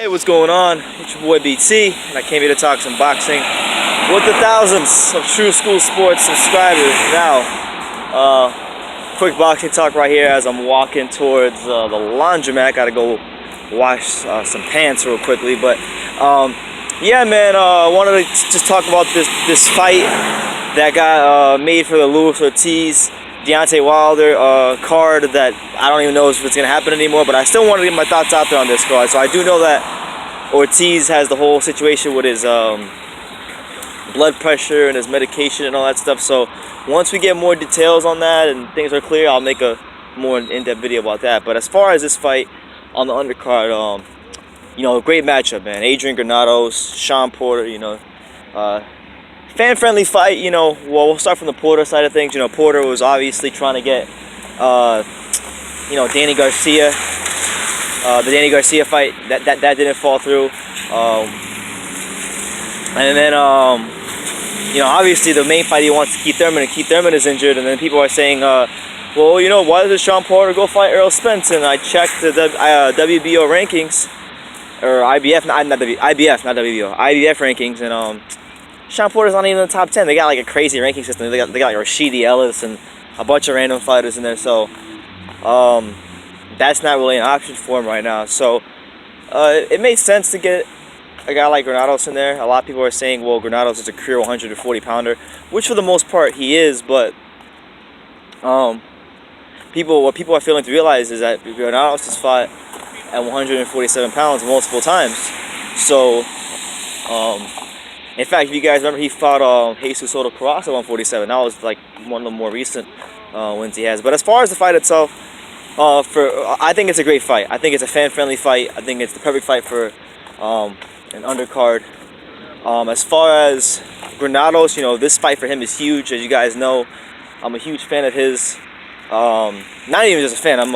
Hey, what's going on? It's your boy BT, and I came here to talk some boxing with the thousands of True School Sports subscribers. Now, quick boxing talk right here as I'm walking towards the laundromat. Gotta go wash some pants real quickly, but yeah, man. I wanted to just talk about this fight that got made for the Luis Ortiz Deontay Wilder card that I don't even know if it's going to happen anymore, but I still want to get my thoughts out there on this card. So I do know that Ortiz has the whole situation with his blood pressure and his medication and all that stuff. So once we get more details on that and things are clear, I'll make a more in-depth video about that. But as far as this fight on the undercard, you know, great matchup, man. Adrian Granados, Shawn Porter, you know, fan-friendly fight, you know. Well, we'll start from the Porter side of things. You know, Porter was obviously trying to get, you know, Danny Garcia, the Danny Garcia fight. That didn't fall through. And then, you know, obviously the main fight he wants to Keith Thurman, and Keith Thurman is injured. And then people are saying, well, you know, why does Shawn Porter go fight Errol Spence? And I checked the WBO rankings, or IBF, not IBF, not WBO, IBF rankings, and Shawn Porter's not even in the top 10. They got like a crazy ranking system. They got like Rashidi Ellis and a bunch of random fighters in there. So that's not really an option for him right now. So it made sense to get a guy like Granados in there. A lot of people are saying, well, Granados is a career 140 pounder, which for the most part he is. But what people are failing to realize is that Granados has fought at 147 pounds multiple times. So in fact, if you guys remember, he fought Jesus Soto Karass at 147. That was like one of the more recent wins he has. But as far as the fight itself, I think it's a great fight. I think it's a fan-friendly fight. I think it's the perfect fight for an undercard. As far as Granados, you know, this fight for him is huge. As you guys know, I'm a huge fan of his. Not even just a fan. I'm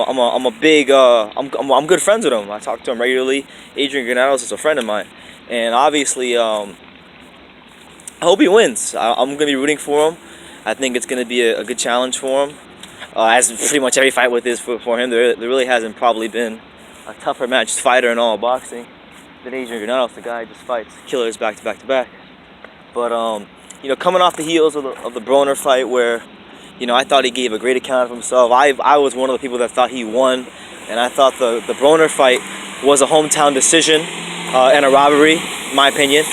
good friends with him. I talk to him regularly. Adrian Granados is a friend of mine, and obviously, I hope he wins. I'm going to be rooting for him. I think it's going to be a good challenge for him. As pretty much every fight with this for him, there really hasn't probably been a tougher matched fighter in all boxing than Adrian Granados. The guy just fights killers back to back to back. But you know, coming off the heels of the Broner fight, where, you know, I thought he gave a great account of himself. I was one of the people that thought he won, and I thought the Broner fight was a hometown decision and a robbery, in my opinion.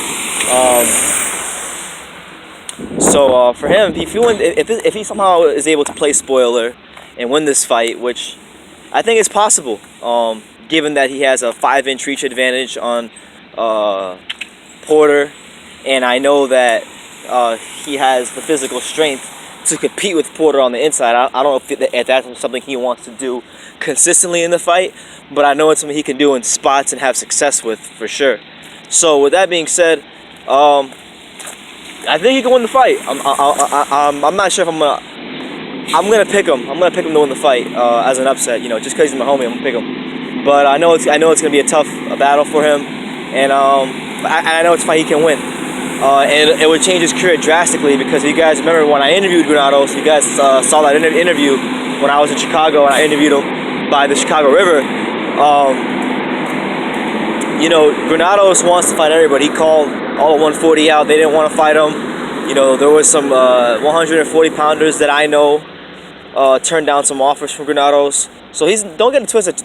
So for him, if he somehow is able to play spoiler and win this fight, which I think is possible, given that he has a 5-inch reach advantage on Porter, and I know that he has the physical strength to compete with Porter on the inside. I don't know if that's something he wants to do consistently in the fight, but I know it's something he can do in spots and have success with for sure. So with that being said, I think he can win the fight. I'm not sure if I'm gonna pick him. I'm gonna pick him to win the fight as an upset. You know, just because he's my homie, I'm gonna pick him. But I know it's gonna be a tough battle for him, and I know it's a fight he can win. And it would change his career drastically, because if you guys remember when I interviewed Granados, you guys saw that interview when I was in Chicago and I interviewed him by the Chicago River. You know, Granados wants to fight everybody. He called all at 140 out. They didn't want to fight him. You know, there was some 140 pounders that I know turned down some offers from Granados. So don't get it twisted.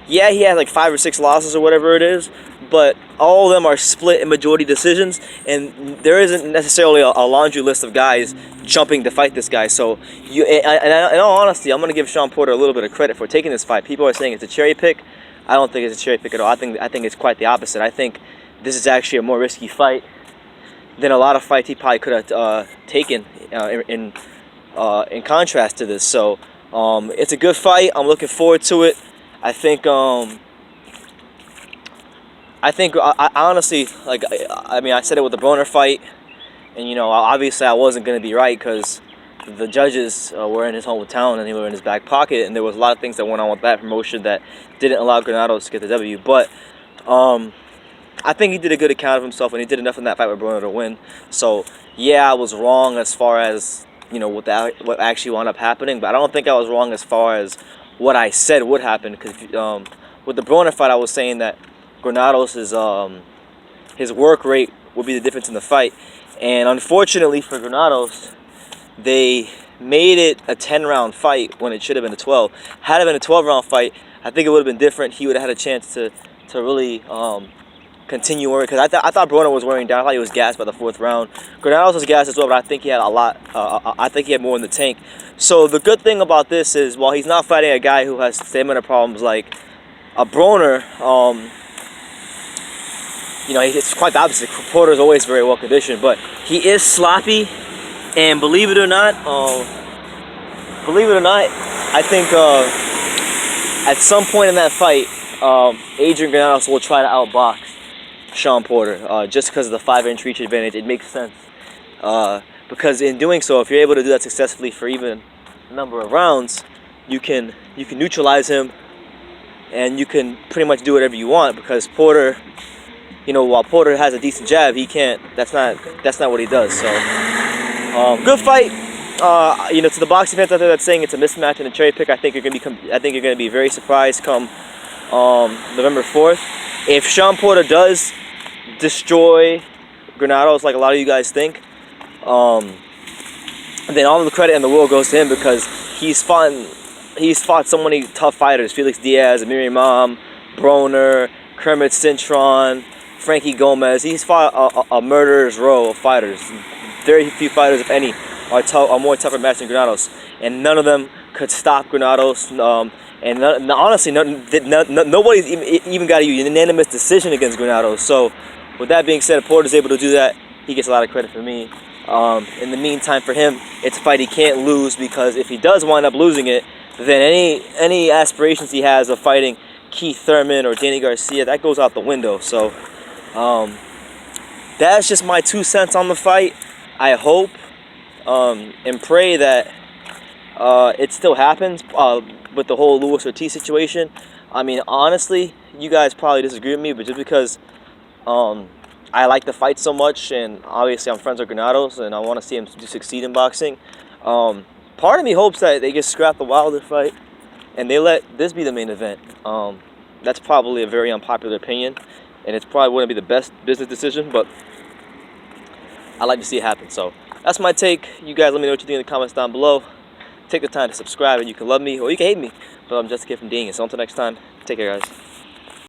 Yeah, he has like 5 or 6 losses or whatever it is, but all of them are split in majority decisions, and there isn't necessarily a laundry list of guys jumping to fight this guy. So in all honesty, I'm going to give Shawn Porter a little bit of credit for taking this fight. People are saying it's a cherry pick. I don't think it's a cherry pick at all. I think it's quite the opposite. I think this is actually a more risky fight than a lot of fights he probably could have taken in contrast to this. So it's a good fight. I'm looking forward to it. I think I honestly, like, I mean, I said it with the Broner fight, and, you know, obviously I wasn't going to be right because the judges were in his hometown and they were in his back pocket, and there was a lot of things that went on with that promotion that didn't allow Granados to get the W. But I think he did a good account of himself, and he did enough in that fight with Broner to win. So yeah, I was wrong as far as, you know, what actually wound up happening, but I don't think I was wrong as far as what I said would happen, because with the Broner fight, I was saying that Granados' his work rate would be the difference in the fight. And unfortunately for Granados, they made it a 10-round fight when it should have been a 12. Had it been a 12-round fight, I think it would have been different. He would have had a chance to really continue working, because I thought Broner was wearing down. I thought he was gassed by the 4th round. Granados was gassed as well, but I think he had a lot. I think he had more in the tank. So the good thing about this is, while he's not fighting a guy who has stamina problems like a Broner, you know, it's quite the opposite. Porter is always very well conditioned, but he is sloppy. And believe it or not, I think at some point in that fight, Adrian Granados will try to outbox Shawn Porter, just because of the 5-inch reach advantage. It makes sense, because in doing so, if you're able to do that successfully for even a number of rounds, you can neutralize him, and you can pretty much do whatever you want. Because Porter, you know, while Porter has a decent jab, he can't. That's not what he does. So, good fight. You know, to the boxing fans out there that's saying it's a mismatch and a cherry pick, I think you're gonna be very surprised come November 4th. If Shawn Porter does destroy Granados like a lot of you guys think, then all of the credit in the world goes to him, because he's fought so many tough fighters: Felix Diaz, Amir Imam, Broner, Kermit Cintron, Frankie Gomez. He's fought a murderer's row of fighters. Very few fighters, if any, are more tougher matched than Granados, and none of them could stop Granados. And honestly, nobody's even got a unanimous decision against Granados. So, with that being said, if Porter's able to do that, he gets a lot of credit from me. In the meantime, for him, it's a fight he can't lose, because if he does wind up losing it, then any aspirations he has of fighting Keith Thurman or Danny Garcia, that goes out the window. So, that's just my 2 cents on the fight. I hope and pray that it still happens with the whole Luis Ortiz situation. I mean, honestly, you guys probably disagree with me, but just because I like the fight so much, and obviously I'm friends with Granados, and I want to see him succeed in boxing, part of me hopes that they just scrap the Wilder fight and they let this be the main event. That's probably a very unpopular opinion, and it's probably wouldn't be the best business decision, but I like to see it happen. So that's my take. You guys let me know what you think in the comments down below. Take the time to subscribe, and you can love me or you can hate me, but I'm just a kid from Ding. So until next time, take care, guys.